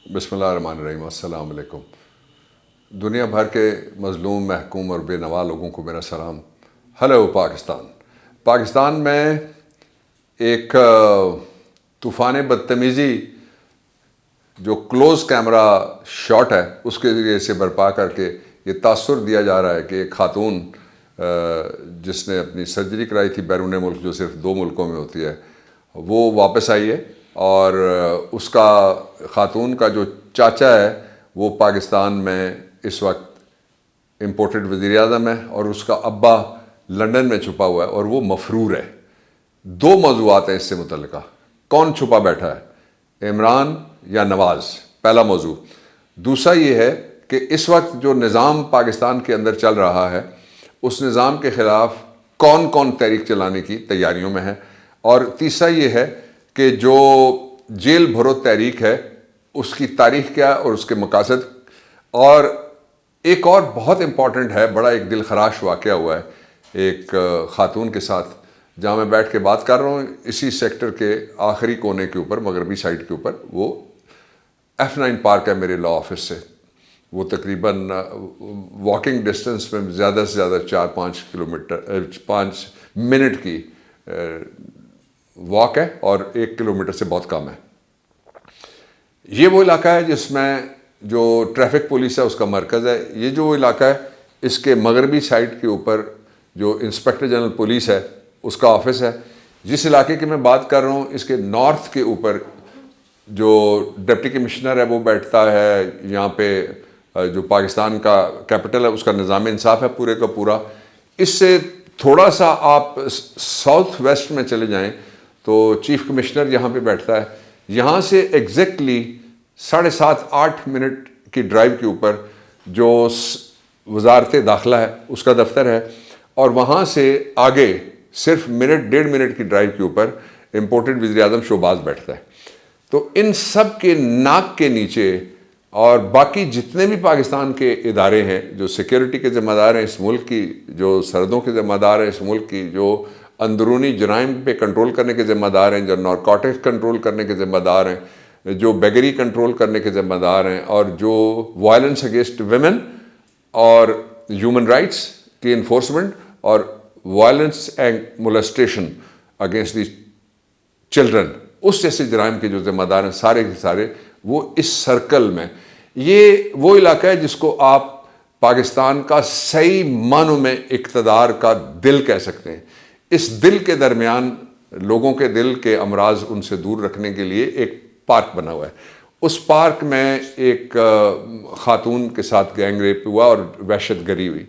بسم اللہ الرحمن الرحیم۔ السلام علیکم۔ دنیا بھر کے مظلوم، محکوم اور بے نوا لوگوں کو میرا سلام۔ ہیلو پاکستان۔ پاکستان میں ایک طوفان بدتمیزی جو کلوز کیمرہ شاٹ ہے اس کے ذریعے سے برپا کر کے یہ تاثر دیا جا رہا ہے کہ ایک خاتون جس نے اپنی سرجری کرائی تھی بیرون ملک، جو صرف 2 ملکوں میں ہوتی ہے، وہ واپس آئی ہے، اور اس کا خاتون کا جو چاچا ہے وہ پاکستان میں اس وقت امپورٹڈ وزیر اعظم ہے، اور اس کا ابا لندن میں چھپا ہوا ہے اور وہ مفرور ہے۔ 2 موضوعات ہیں اس سے متعلقہ۔ کون چھپا بیٹھا ہے، عمران یا نواز؟ پہلا موضوع۔ دوسرا یہ ہے کہ اس وقت جو نظام پاکستان کے اندر چل رہا ہے اس نظام کے خلاف کون کون تحریک چلانے کی تیاریوں میں ہے، اور تیسرا یہ ہے کہ جو جیل بھرو تحریک ہے اس کی تاریخ کیا اور اس کے مقاصد۔ اور ایک اور بہت امپورٹنٹ ہے، بڑا ایک دل خراش واقعہ ہوا ہے ایک خاتون کے ساتھ، جہاں میں بیٹھ کے بات کر رہا ہوں اسی سیکٹر کے آخری کونے کے اوپر، مغربی سائڈ کے اوپر۔ وہ F9 پارک ہے میرے لا آفس سے، وہ تقریباً واکنگ ڈسٹنس میں زیادہ سے زیادہ 5 منٹ کی واک ہے، اور 1 کلومیٹر سے بہت کم ہے۔ یہ وہ علاقہ ہے جس میں جو ٹریفک پولیس ہے اس کا مرکز ہے۔ یہ جو علاقہ ہے اس کے مغربی سائڈ کے اوپر جو انسپیکٹر جنرل پولیس ہے اس کا آفس ہے۔ جس علاقے کی میں بات کر رہا ہوں اس کے نارتھ کے اوپر جو ڈپٹی کمشنر ہے وہ بیٹھتا ہے۔ یہاں پہ جو پاکستان کا کیپٹل ہے اس کا نظام انصاف ہے پورے کا پورا۔ اس سے تھوڑا سا آپ ساؤتھ ویسٹ میں چلے جائیں تو چیف کمشنر یہاں پہ بیٹھتا ہے۔ یہاں سے ایگزیکٹلی 7.5-8 منٹ کی ڈرائیو کے اوپر جو وزارت داخلہ ہے اس کا دفتر ہے، اور وہاں سے آگے صرف 1.5 منٹ کی ڈرائیو کے اوپر امپورٹڈ وزیر اعظم شہباز بیٹھتا ہے۔ تو ان سب کے ناک کے نیچے اور باقی جتنے بھی پاکستان کے ادارے ہیں جو سیکیورٹی کے ذمہ دار ہیں اس ملک کی، جو سرحدوں کے ذمہ دار ہیں اس ملک کی، جو اندرونی جرائم پہ کنٹرول کرنے کے ذمہ دار ہیں، جو نارکوٹکس کنٹرول کرنے کے ذمہ دار ہیں، جو بیگری کنٹرول کرنے کے ذمہ دار ہیں، اور جو وائلنس اگینسٹ ویمن اور ہیومن رائٹس کی انفورسمنٹ اور violence and molestation against the children, اس جیسے جرائم کے جو ذمہ دار ہیں سارے کے سارے وہ اس سرکل میں۔ یہ وہ علاقہ ہے جس کو آپ پاکستان کا صحیح معنوں میں اقتدار کا دل کہہ سکتے ہیں۔ اس دل کے درمیان لوگوں کے دل کے امراض ان سے دور رکھنے کے لیے ایک پارک بنا ہوا ہے۔ اس پارک میں ایک خاتون کے ساتھ گینگ ریپ ہوا اور وحشت گری ہوئی۔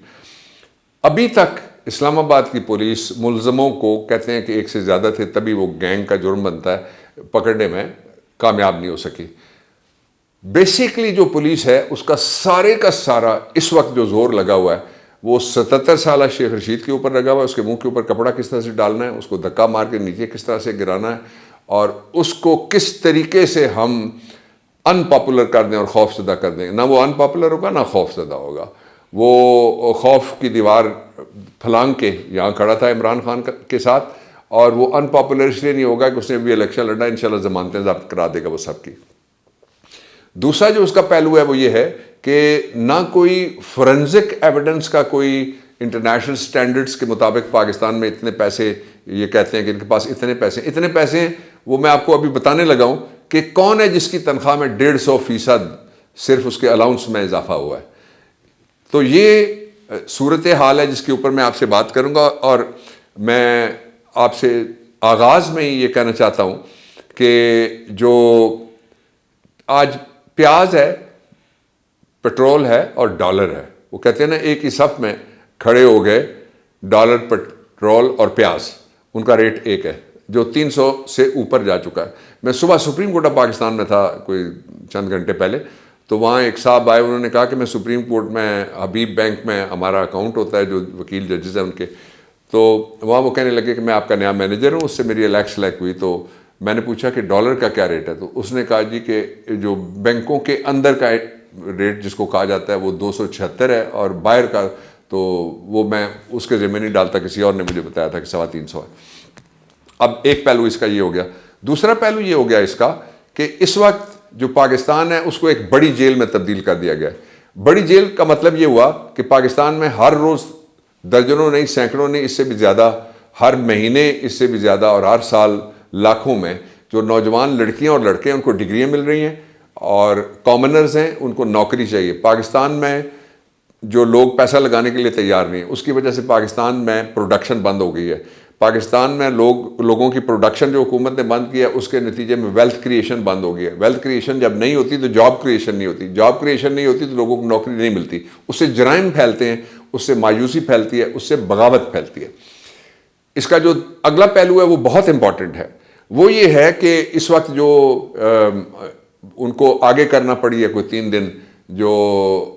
ابھی تک اسلام آباد کی پولیس ملزموں کو، کہتے ہیں کہ 1 سے زیادہ تھے تبھی وہ گینگ کا جرم بنتا ہے، پکڑنے میں کامیاب نہیں ہو سکی۔ بیسیکلی جو پولیس ہے اس کا سارے کا سارا اس وقت جو زور لگا ہوا ہے وہ 77 سالہ شیخ رشید کے اوپر لگا ہوا ہے۔ اس کے منہ کے اوپر کپڑا کس طرح سے ڈالنا ہے، اس کو دھکا مار کے نیچے کس طرح سے گرانا ہے، اور اس کو کس طریقے سے ہم ان پاپولر کر دیں اور خوف زدہ کر دیں۔ نہ وہ ان پاپولر ہوگا نہ خوف زدہ ہوگا۔ وہ خوف کی دیوار پھلانگ کے یہاں کھڑا تھا عمران خان کے ساتھ، اور وہ ان پاپولر اس لیے نہیں ہوگا کہ اس نے بھی الیکشن لڑنا، انشاءاللہ ضمانتیں ضبط کرا دے گا وہ سب کی۔ دوسرا جو اس کا پہلو ہے وہ یہ ہے کہ نہ کوئی فورنزک ایویڈنس کا کوئی انٹرنیشنل سٹینڈرڈز کے مطابق پاکستان میں اتنے پیسے، یہ کہتے ہیں کہ ان کے پاس اتنے پیسے ہیں، وہ میں آپ کو ابھی بتانے لگا ہوں کہ کون ہے جس کی تنخواہ میں 150% صرف اس کے الاؤنس میں اضافہ ہوا ہے۔ تو یہ صورتحال ہے جس کے اوپر میں آپ سے بات کروں گا، اور میں آپ سے آغاز میں ہی یہ کہنا چاہتا ہوں کہ جو آج پیاز ہے، پٹرول ہے اور ڈالر ہے، وہ کہتے ہیں نا ایک ہی صف میں کھڑے ہو گئے ڈالر، پٹرول اور پیاز، ان کا ریٹ ایک ہے جو 300 سے اوپر جا چکا ہے۔ میں صبح سپریم کورٹ آف پاکستان میں تھا کوئی چند گھنٹے پہلے، تو وہاں ایک صاحب آئے، انہوں نے کہا کہ میں سپریم کورٹ میں حبیب بینک میں ہمارا اکاؤنٹ ہوتا ہے، جو وکیل ججز ہیں ان کے، تو وہاں وہ کہنے لگے کہ میں آپ کا نیا مینیجر ہوں، اس سے میری سلیکٹ ہوئی۔ تو میں نے پوچھا کہ ڈالر کا کیا ریٹ ہے، تو اس نے کہا جی کہ جو بینکوں کے اندر کا ریٹ جس کو کہا جاتا ہے وہ 276 ہے، اور باہر کا تو وہ میں اس کے ذمہ نہیں ڈالتا، کسی اور نے مجھے بتایا تھا کہ 350 ہے۔ اب ایک پہلو اس کا یہ ہو گیا۔ دوسرا پہلو یہ ہو گیا اس کا کہ اس وقت جو پاکستان ہے اس کو ایک بڑی جیل میں تبدیل کر دیا گیا ہے۔ بڑی جیل کا مطلب یہ ہوا کہ پاکستان میں ہر روز درجنوں نہیں، سینکڑوں نہیں، اس سے بھی زیادہ، ہر مہینے اس سے بھی زیادہ، اور ہر سال لاکھوں میں جو نوجوان لڑکیاں اور لڑکے ہیں ان کو ڈگریاں مل رہی ہیں، اور کامنرز ہیں ان کو نوکری چاہیے۔ پاکستان میں جو لوگ پیسہ لگانے کے لیے تیار نہیں ہیں، اس کی وجہ سے پاکستان میں پروڈکشن بند ہو گئی ہے۔ پاکستان میں لوگوں کی پروڈکشن جو حکومت نے بند کیا ہے، اس کے نتیجے میں ویلتھ کریشن بند ہو گئی ہے۔ ویلتھ کریشن جب نہیں ہوتی تو جاب کریشن نہیں ہوتی، جاب کریشن نہیں ہوتی تو لوگوں کو نوکری نہیں ملتی، اس سے جرائم پھیلتے ہیں، اس سے مایوسی پھیلتی ہے، اس سے بغاوت پھیلتی ہے۔ اس کا جو اگلا پہلو ہے وہ بہت امپورٹنٹ ہے، وہ یہ ہے کہ اس وقت جو ان کو آگے کرنا پڑی ہے کوئی 3 دن، جو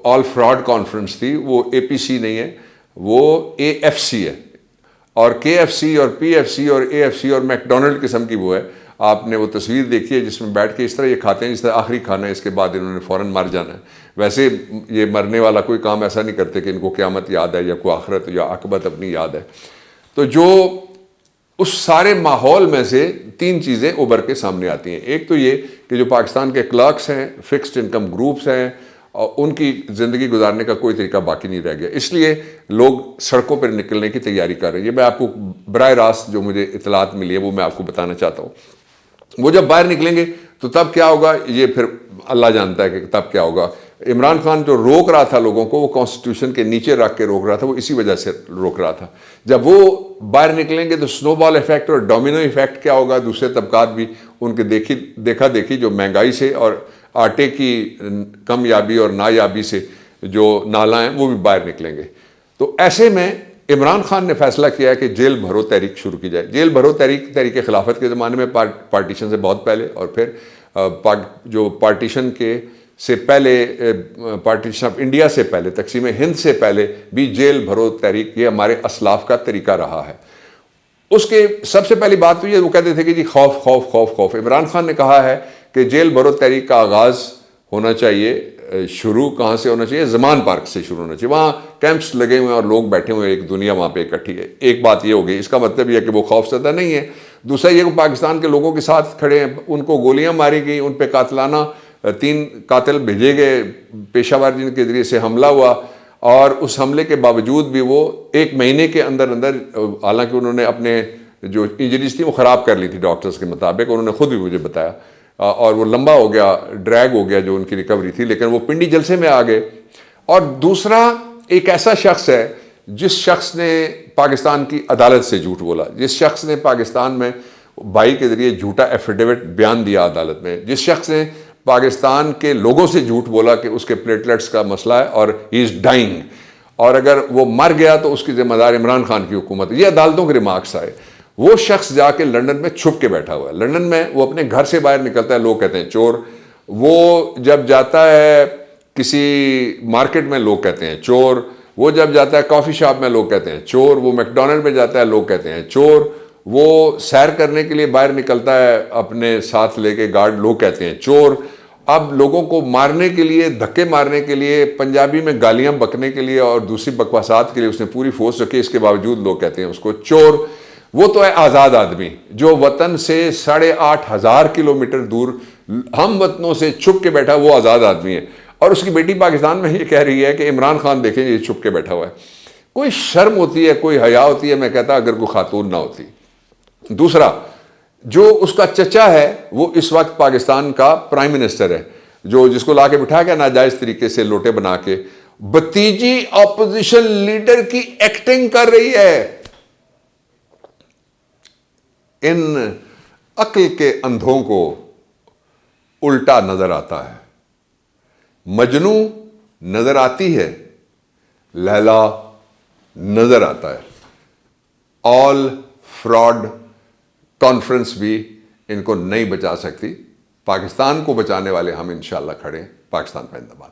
آل فراڈ کانفرنس تھی، وہ اے پی سی نہیں ہے، وہ اے ایف سی ہے، اور کے ایف سی اور پی ایف سی اور اے ایف سی اور میک ڈونلڈ قسم کی وہ ہے۔ آپ نے وہ تصویر دیکھی ہے جس میں بیٹھ کے اس طرح یہ کھاتے ہیں جس طرح آخری کھانا ہے، اس کے بعد انہوں نے فوراً مر جانا ہے۔ ویسے یہ مرنے والا کوئی کام ایسا نہیں کرتے کہ ان کو قیامت یاد ہے یا کوئی آخرت یا عاقبت اپنی یاد ہے۔ تو جو اس سارے ماحول میں سے 3 چیزیں ابھر کے سامنے آتی ہیں۔ ایک تو یہ کہ جو پاکستان کے کلرکس ہیں، فکسڈ انکم گروپس ہیں، اور ان کی زندگی گزارنے کا کوئی طریقہ باقی نہیں رہ گیا، اس لیے لوگ سڑکوں پر نکلنے کی تیاری کر رہے ہیں۔ یہ میں آپ کو براہ راست جو مجھے اطلاعات ملی ہے وہ میں آپ کو بتانا چاہتا ہوں۔ وہ جب باہر نکلیں گے تو تب کیا ہوگا یہ پھر اللہ جانتا ہے کہ تب کیا ہوگا۔ عمران خان جو روک رہا تھا لوگوں کو، وہ کانسٹیٹیوشن کے نیچے رکھ کے روک رہا تھا، وہ اسی وجہ سے روک رہا تھا۔ جب وہ باہر نکلیں گے تو سنو بال ایفیکٹ اور ڈومینو ایفیکٹ کیا ہوگا، دوسرے طبقات بھی ان کے دیکھا دیکھی جو مہنگائی سے اور آٹے کی کمیابی اور نایابی سے جو نالاں ہیں وہ بھی باہر نکلیں گے۔ تو ایسے میں عمران خان نے فیصلہ کیا ہے کہ جیل بھرو تحریک شروع کی جائے۔ جیل بھرو تحریک خلافت کے زمانے میں، پارٹیشن سے بہت پہلے، اور پھر جو پارٹیشن کے سے پہلے، پارٹیشن آف انڈیا سے پہلے، تقسیم ہند سے پہلے بھی جیل بھرو تحریک یہ ہمارے اسلاف کا طریقہ رہا ہے۔ اس کے سب سے پہلی بات تو یہ، وہ کہتے تھے کہ جی خوف خوف خوف خوف۔ عمران خان نے کہا ہے کہ جیل بھرو تحریک کا آغاز ہونا چاہیے، شروع کہاں سے ہونا چاہیے؟ زمان پارک سے شروع ہونا چاہیے۔ وہاں کیمپس لگے ہوئے ہیں اور لوگ بیٹھے ہوئے ہیں، ایک دنیا وہاں پہ اکٹھی ہے۔ ایک بات یہ ہوگی، اس کا مطلب یہ ہے کہ وہ خوف زدہ نہیں ہے۔ دوسرا یہ کہ پاکستان کے لوگوں کے ساتھ کھڑے ہیں، ان کو گولیاں ماری گئیں، ان پہ قاتلانہ 3 قاتل بھیجے گئے پیشہ ور جن کے ذریعے سے حملہ ہوا، اور اس حملے کے باوجود بھی وہ 1 مہینے کے اندر حالانکہ انہوں نے اپنے جو انجریز تھی وہ خراب کر لی تھی ڈاکٹرز کے مطابق، انہوں نے خود بھی مجھے بتایا، اور وہ لمبا ہو گیا، ڈریگ ہو گیا جو ان کی ریکوری تھی، لیکن وہ پنڈی جلسے میں آ گئے۔ اور دوسرا ایک ایسا شخص ہے جس شخص نے پاکستان کی عدالت سے جھوٹ بولا، جس شخص نے پاکستان میں بھائی کے ذریعے جھوٹا ایفیڈیوٹ بیان دیا عدالت میں، جس شخص نے پاکستان کے لوگوں سے جھوٹ بولا کہ اس کے پلیٹلیٹس کا مسئلہ ہے اور ہی از ڈائنگ، اور اگر وہ مر گیا تو اس کی ذمہ دار عمران خان کی حکومت ہے۔ یہ عدالتوں کے ریمارکس آئے۔ وہ شخص جا کے لندن میں چھپ کے بیٹھا ہوا ہے، لندن میں وہ اپنے گھر سے باہر نکلتا ہے، لوگ کہتے ہیں چور۔ وہ جب جاتا ہے کسی مارکیٹ میں، لوگ کہتے ہیں چور۔ وہ جب جاتا ہے کافی شاپ میں، لوگ کہتے ہیں چور۔ وہ میک ڈونلڈ میں جاتا ہے، لوگ کہتے ہیں چور۔ وہ سیر کرنے کے لیے باہر نکلتا ہے اپنے ساتھ لے کے گارڈ، لوگ کہتے ہیں چور۔ اب لوگوں کو مارنے کے لیے، دھکے مارنے کے لیے، پنجابی میں گالیاں بکنے کے لیے اور دوسری بکواسات کے لیے اس نے پوری فورس رکھی، اس کے باوجود لوگ کہتے ہیں اس کو چور۔ وہ تو ہے آزاد آدمی جو وطن سے 8,500 کلومیٹر دور ہم وطنوں سے چھپ کے بیٹھا، وہ آزاد آدمی ہے۔ اور اس کی بیٹی پاکستان میں یہ کہہ رہی ہے کہ عمران خان دیکھیں یہ چھپ کے بیٹھا ہوا ہے۔ کوئی شرم ہوتی ہے، کوئی حیا ہوتی ہے؟ میں کہتا اگر کوئی خاتون نہ ہوتی۔ دوسرا، جو اس کا چچا ہے وہ اس وقت پاکستان کا پرائم منسٹر ہے، جس کو لا کے بٹھا کے ناجائز طریقے سے لوٹے بنا کے بتیجی اپوزیشن لیڈر کی ایکٹنگ کر رہی ہے۔ ان عقل کے اندھوں کو الٹا نظر آتا ہے۔ مجنوں نظر آتی ہے، لیلا نظر آتا ہے۔ آل فراڈ کانفرنس بھی ان کو نہیں بچا سکتی۔ پاکستان کو بچانے والے ہم انشاءاللہ کھڑے ہیں۔ پاکستان زندہ باد۔